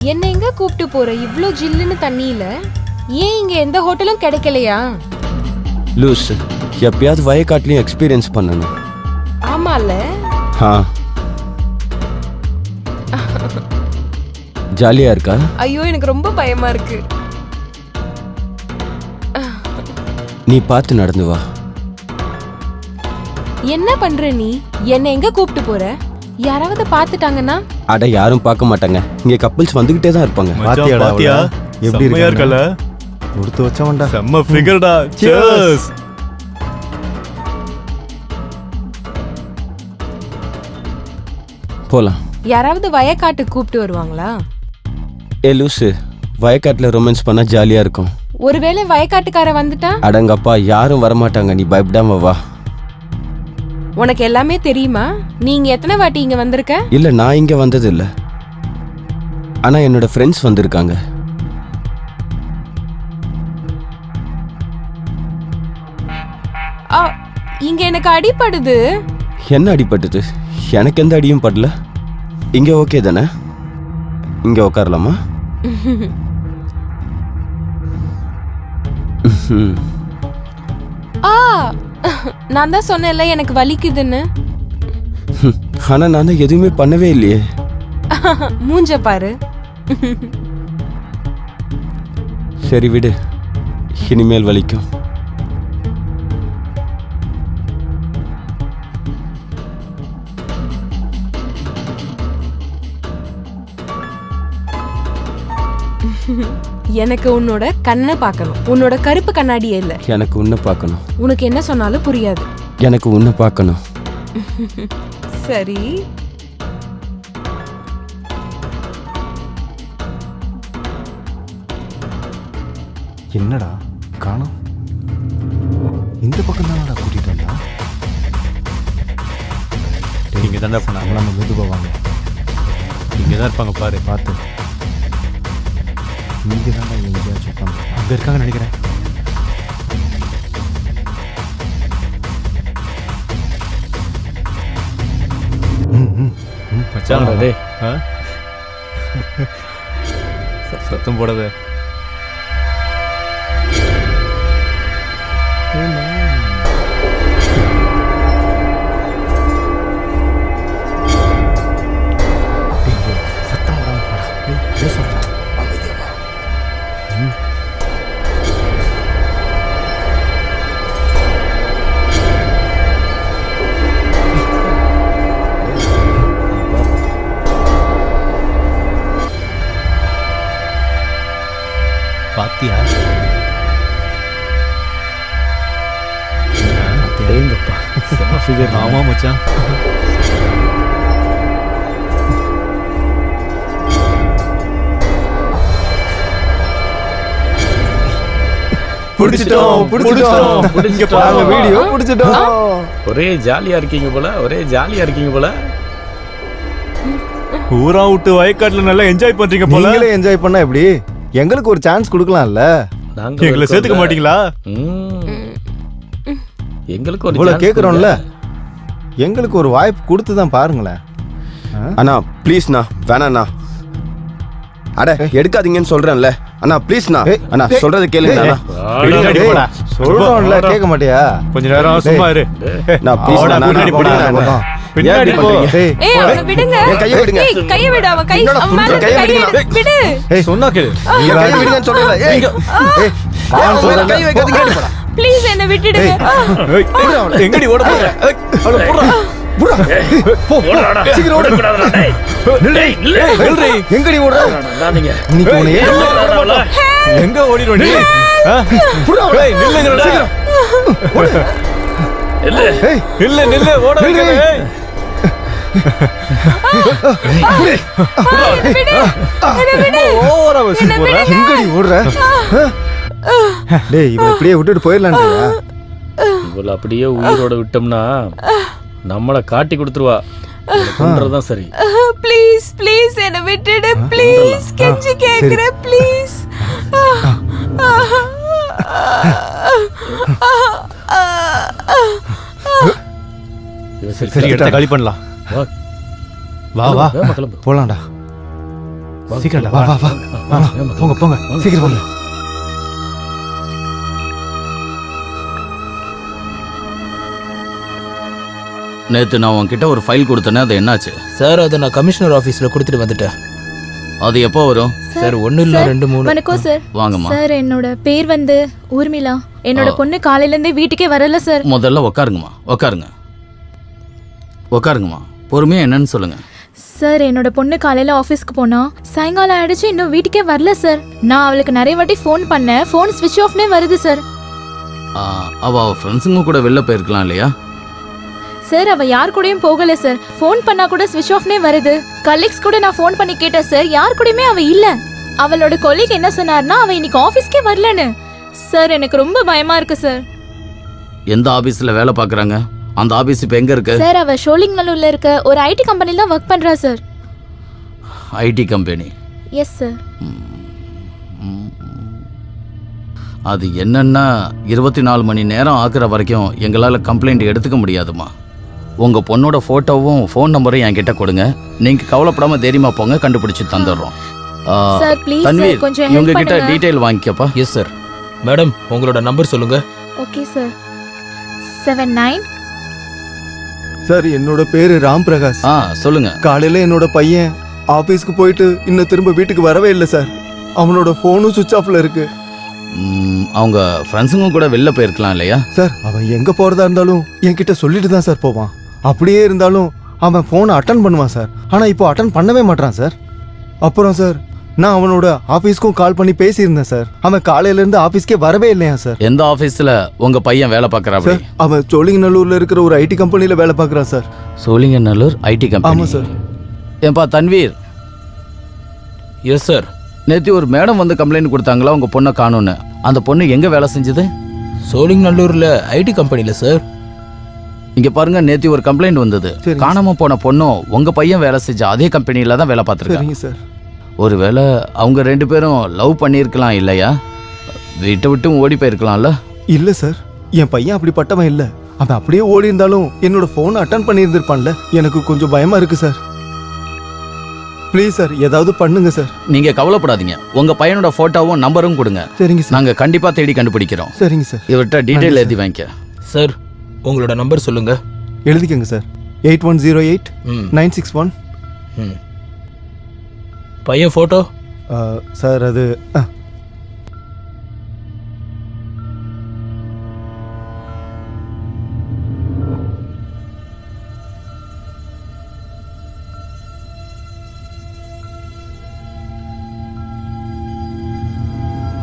என்ன எங்க கூப்பிட்டு போற இவ்ளோ ஜில்லுன்னு தண்ணியில? ஏன் இங்க எந்த ஹோட்டலும் கிடைக்கலையா? லூஸ், எப்பயாவது வயக்காட்லயும் எக்ஸ்பீரியன்ஸ் பண்ணணும். ஆமால. ஜாலியா இருக்கா? ஐயோ எனக்கு ரொம்ப பயமா இருக்கு. நீ பார்த்து நடந்து வா. என்ன பண்ற நீ? என்ன எங்க கூப்பிட்டு போற? யாராவது பாத்துட்டாங்கன்னா? அட யாரும் பார்க்க மாட்டாங்க. இங்க கப்பிள்ஸ் வந்துகிட்டே தான் இருப்பாங்க. பாத்தியா எப்படி இருக்கல? கொடுத்து வச்சவன்டா. செம்ம ஃபிகர்டா. சீயர்ஸ். போலாம். யாராவது வயக்காட்டு கூப்பிட்டு வருவாங்களா? ஏ லூசு, வயக்காட்டுல ரொமான்ஸ் பண்ணா ஜாலியா இருக்கும். ஒருவேளை வயக்காட்டுக்கார வந்துட்டா? அடங்கப்பா, யாரும் வரமாட்டாங்க. நீ பயப்படாம வா. உனக்கு எல்லாமே தெரியுமா? நீங்க எத்தனை வாட்டி இங்க வந்திருக்க? இல்ல, நான் இங்க வந்தது இல்ல. ஆனா என்னோட ஃப்ரெண்ட்ஸ் வந்திருக்காங்க. இங்க எனக்கு அடிபடுது. என்ன அடிபட்டது? எனக்கு எந்த அடியும் படல. இங்க ஓகே தானே? இங்க உட்காரலாமா? நான் தான் சொன்னேன்ல எனக்கு வலிக்குதுன்னு. ஆனா நான் தான் எதுவுமே பண்ணவே இல்லையே. மூஞ்ச பாரு. சரி விடு, இனிமேல் வலிக்கும். எனக்கு உன்னோட கண்ணை பார்க்கணும். உன்னோட கருப்பு கண்ணாடியே இல்ல. எனக்கு உன்னை பார்க்கணும். உனக்கு என்ன சொன்னாலும் புரியாது. எனக்கு உன்னை பார்க்கணும். சரி. என்னடா காணோம்? இந்த பக்கம் தானடா கூட்டிட்டு வந்தா? இங்க தான் பண்ணாங்க. நம்ம மெதுவா வாங்க. இங்க தான் இருப்பாங்க பாரு. பார்த்து. இங்கே தான்டா எங்கேயாச்சும் உட்காந்து. அங்க இருக்காங்க நினைக்கிறேன். மச்சான் டேய். சத்தம் போடாத. பாத்தியா? தேங்கப்பா. செம ஃபிகர். ஆமா மச்சான். புடிச்சிட்டோம். பாருங்க வீடியோ புடிச்சிட்டோம். ஒரே ஜாலியா இருக்கீங்க போல. ஊரா விட்டு வயக்காட்டுல நல்லா என்ஜாய் பண்றீங்க போல. நீங்களே என்ஜாய் பண்ணா எப்படி? எங்களுக்கு ஒரு சான்ஸ் கொடுக்கலாம்ல. எங்களை சேர்த்துக்க மாட்டீங்களா? எங்களுக்கு ஒரு இவ்வளவு கேக்குறோம்ல, எங்களுக்கு ஒரு வாய்ப்பு கொடுத்து தான் பாருங்களேன். அண்ணா ப்ளீஸ்ண்ணா, வேணாண்ணா. அட எடுக்காதீங்கன்னு சொல்றேன்ல அண்ணா, ப்ளீஸ்ண்ணா. அண்ணா சொல்றது கேளுங்க. சொல்றோம்ல, கேட்க மாட்டியா? கொஞ்ச நேரம் சும்மா இரு. நான் ப்ளீஸ் பின்னாடி போ. ஏய் அவனை விடுங்க. கையை விடுங்க. ஏய் கையை விடு. அவன் கை மேல கையை கையை விடுங்க. விடு. ஏய் சொன்னா கேளு. கையை விடுங்கன்னு சொல்றேன்ல. ஏய் கை வைக்காதீங்க. ப்ளீஸ் என்ன விட்டுடுங்க. எங்கடி ஓட போற? அவள போடா. சீக்கிரம் ஓடு. நில்றி. எங்கடி ஓடுற? இன்னைக்கு உன்னையே எங்க ஓடிடுவ நீ? ஏய் நில்லுங்கடா. நில்லு ஓடாதீங்க. ஓவரா வசி போற. எங்கடி ஓடுற? டேய் இவனை இப்படியே விட்டுட்டு போயிடலான்டா. இவள அப்படியே உயிரோட விட்டோம்னா நம்மள காட்டி கொடுத்துருவா. பண்றதுதான் சரி. ப்ளீஸ் என்ன விட்டுடு. ப்ளீஸ் கெஞ்சி கேக்குறேன். ப்ளீஸ். சரி இடத்த காலி பண்ணலாம். வா வா வா வேகமா கிளம்பு. போலாம்டா. வா சீக்கிரம் வா வா வா போங்க போங்க சீக்கிரம் போங்க. நேத்து நான் உன்கிட்ட ஒரு ஃபைல் கொடுத்தேனே அது என்னாச்சு? சார் அதை நான் கமிஷனர் ஆஃபீஸில் கொடுத்துட்டு வந்துட்டேன். அது எப்போ வரும்? சார் 1 இல்லை 2 3. வணக்கம் சார். வாங்கம்மா. சார் என்னோட பேர் வந்து ஊர்மிளா. என்னோட பொண்ணு காலையில இருந்தே வீட்டுக்கே வரல சார். முதல்ல உட்காருங்கம்மா, உட்காருங்கம்மா. பொறுமையா என்னன்னு சொல்லுங்க. சார் என்னோட பொண்ணு காலையில ஆஃபீஸ்க்கு போனா சாயங்காலம் ஆயிடுச்சு, இன்னும் வீட்டுக்கே வரல சார். நான் அவளுக்கு நிறைய வாட்டி ஃபோன் பண்ணேன், ஃபோன் ஸ்விட்ச் ஆஃப்னே வருது சார். அவ ஃப்ரெண்ட்ஸுங்க கூட வெளில போயிருக்கலாம் இல்லையா? சார் அவ யார் கூடயும் போகல சார். ஃபோன் பண்ணா கூட ஸ்விட்ச் ஆஃப்னே வருது. கலீக்ஸ் கூட நான் ஃபோன் பண்ணி கேட்டேன் சார், யார் கூடயுமே அவ இல்ல. அவளோட கொலீக் என்ன சொன்னார்னா அவ இன்னைக்கு ஆஃபீஸ்க்கே வரலன்னு. சார் எனக்கு ரொம்ப பயமா இருக்கு சார். எந்த ஆபீஸ்ல வேலை பார்க்கறாங்க? அந்த ஆபீஸ் இப்போ எங்க இருக்கு? சார் அவ ஷோலிங்நல்லூர்ல இருக்க ஒரு ஐடி கம்பெனில தான் ஒர்க் பண்றா sir. IT company? Yes sir. அது என்னன்னா 24 மணி நேரம் ஆக்குற வரைக்கும் எங்களால் கம்ப்ளைண்ட் எடுத்துக்க முடியாதுமா. உங்கள் பொண்ணோட ஃபோட்டோவும் ஃபோன் நம்பரும் என்கிட்ட கொடுங்க. நீங்கள் கவலைப்படாமல் தைரியமாக போங்க, கண்டுபிடிச்சி தந்துடுறோம். சார் ப்ளீஸ் தன்வீர், சார் கொஞ்சம் இவங்க ஹெல்ப் கிட்ட பண்ணுங்க. டீட்டெயில் வாங்கிக்கப்பா. Yes sir. மேடம் உங்களோட நம்பர் சொல்லுங்க. Okay sir. 79. சார் என்னோட பேரு ராம் பிரகாஷ். சொல்லுங்க. காலையில என்னோட பையன் ஆபீஸ்க்கு போயிட்டு இன்னும் திரும்ப வீட்டுக்கு வரவே இல்லை சார். அவனோட போனும் சுவிட்ச் ஆஃப்ல இருக்கு. அவங்க ஃப்ரெண்ட்ஸுங்க கூட வெளில போயிருக்கலாம் இல்லையா? சார் அவன் எங்க போறதா இருந்தாலும் என்கிட்ட சொல்லிட்டு தான் சார் போவான். அப்படியே இருந்தாலும் அவன் போனை அட்டன் பண்ணுவான் சார். ஆனா இப்போ அட்டன் பண்ணவே மாட்டான் சார். அப்புறம் சார் நான் அவனோட ஆபீஸ்க்கும் கால் பண்ணி பேசியிருந்தேன் சார். அவன் காலையில இருந்து ஆபீஸ்க்கே வரவே இல்லையா சார். எந்த ஆபீஸ்ல உங்க பையன் வேலை பார்க்கறா? சார் அவன் சோழிங்கநல்லூர்ல இருக்கிற ஒரு ஐடி கம்பெனில வேலை பார்க்கறான் சார். Sholinganallur IT company? ஆமா சார். ஏன்பா தன்வீர்? Yes sir. நேற்று ஒரு மேடம் வந்து கம்ப்ளைண்ட் கொடுத்தாங்களா உங்க பொண்ணை காணோன்னு. அந்த பொண்ணு எங்க வேலை செஞ்சது? சோழிங்கநல்லூர்ல ஐடி கம்பெனில சார். இங்க பாருங்க, நேற்று ஒரு கம்ப்ளைண்ட் வந்தது. சரிங்க. காணாம போன பொண்ணும் உங்க பையன் வேலை செஞ்ச அதே கம்பெனில தான் வேலை பார்த்துருக்காங்க. சரிங்க சார். ஒருவேளை அவங்க 2 பேரும் லவ் பண்ணியிருக்கலாம் இல்லையா? வீட்டை விட்டும் ஓடி போயிருக்கலாம்ல? இல்ல சார், என் பையன் அப்படிப்பட்டவன் இல்ல. அவன் அப்படியே ஓடி இருந்தாலும் என்னோட போனை அட்டன் பண்ணி இருந்திருப்பான்ல. எனக்கு கொஞ்சம் பயமா இருக்கு சார். ப்ளீஸ் சார் ஏதாவது பண்ணுங்க சார். நீங்க கவலைப்படாதீங்க. உங்க பையனோட போட்டோவும் நம்பரும் கொடுங்க. சரிங்க சார். நாங்க கண்டிப்பா தேடி கண்டுபிடிக்கிறோம். சரிங்க சார். இவர்கிட்ட டீட்டெயில் எழுதி வாங்கிக்க. சார் உங்களோட நம்பர் சொல்லுங்க. எழுதிக்கங்க சார். 8108 961. பையன் ஃபோட்டோ? சார் அது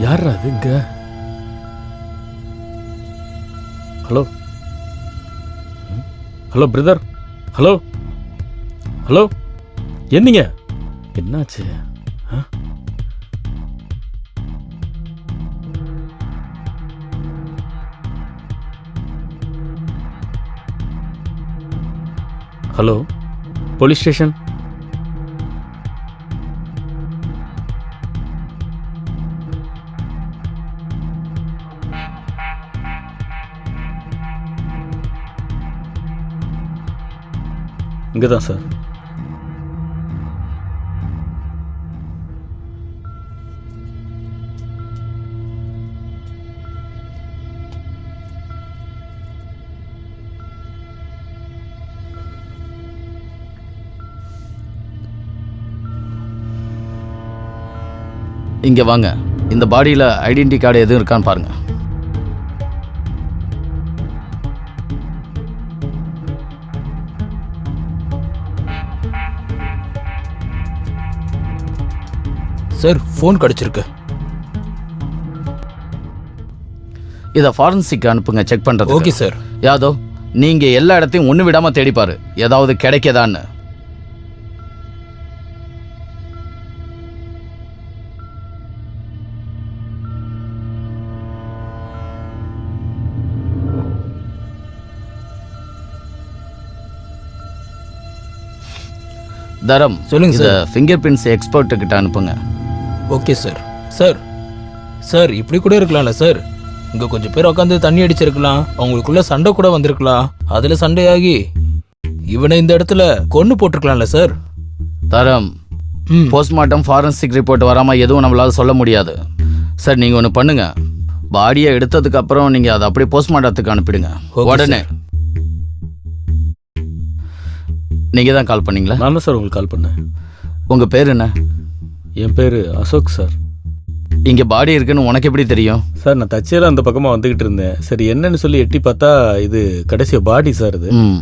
யாரா அது இங்க? Hello hello brother, hello hello, என்னீங்க? என்னாச்சு? Hello police station? இங்கே தான் சார். இங்க வாங்க. இந்த பாடியில ஐடென்டி கார்டு எதுவும் இருக்கான்னு பாருங்க. சார் ஃபோன் கிடைச்சிருக்கு. இதை ஃபாரன்சிக் அனுப்புங்க, செக் பண்றது. Okay sir. யாதவ், நீங்க எல்லா இடத்தையும் ஒண்ணு விடாம தேடிப்பாரு, ஏதாவது கிடைக்கதான்னு. தரம் சொல்லுங்க sir. Sir. Finger prints expert கிட்ட அனுப்புங்க. Okay sir. சார் சார் இப்படி கூட இருக்கலாம்ல சார். இங்கே கொஞ்சம் பேர் உட்காந்து தண்ணி அடிச்சிருக்கலாம், அவங்களுக்குள்ள சண்டை கூட வந்திருக்கலாம். அதில் சண்டையாகி இவனை இந்த இடத்துல கொன்று போட்டிருக்கலாம்ல சார். தரம், ம். போஸ்ட்மார்ட்டம் ஃபாரன்சிக் ரிப்போர்ட் வராமல் எதுவும் நம்மளால சொல்ல முடியாது. சார் நீங்கள் ஒன்று பண்ணுங்க, பாடியை எடுத்ததுக்கு அப்புறம் நீங்கள் அதை அப்படியே போஸ்ட்மார்ட்டத்துக்கு அனுப்பிடுங்க Okay, உடனே. நீங்கள் தான் கால் பண்ணீங்களா? நான் தான் சார் உங்களுக்கு கால் பண்ணேன். உங்கள் பேர் என்ன? என் பேர் அசோக் சார். இங்கே பாடி இருக்குன்னு உனக்கு எப்படி தெரியும்? சார் நான் தச்சேல அந்த பக்கமாக வந்துக்கிட்டு இருந்தேன். சரி என்னன்னு சொல்லி எட்டி பார்த்தா இது கடைசியாக பாடி சார் இது. ம்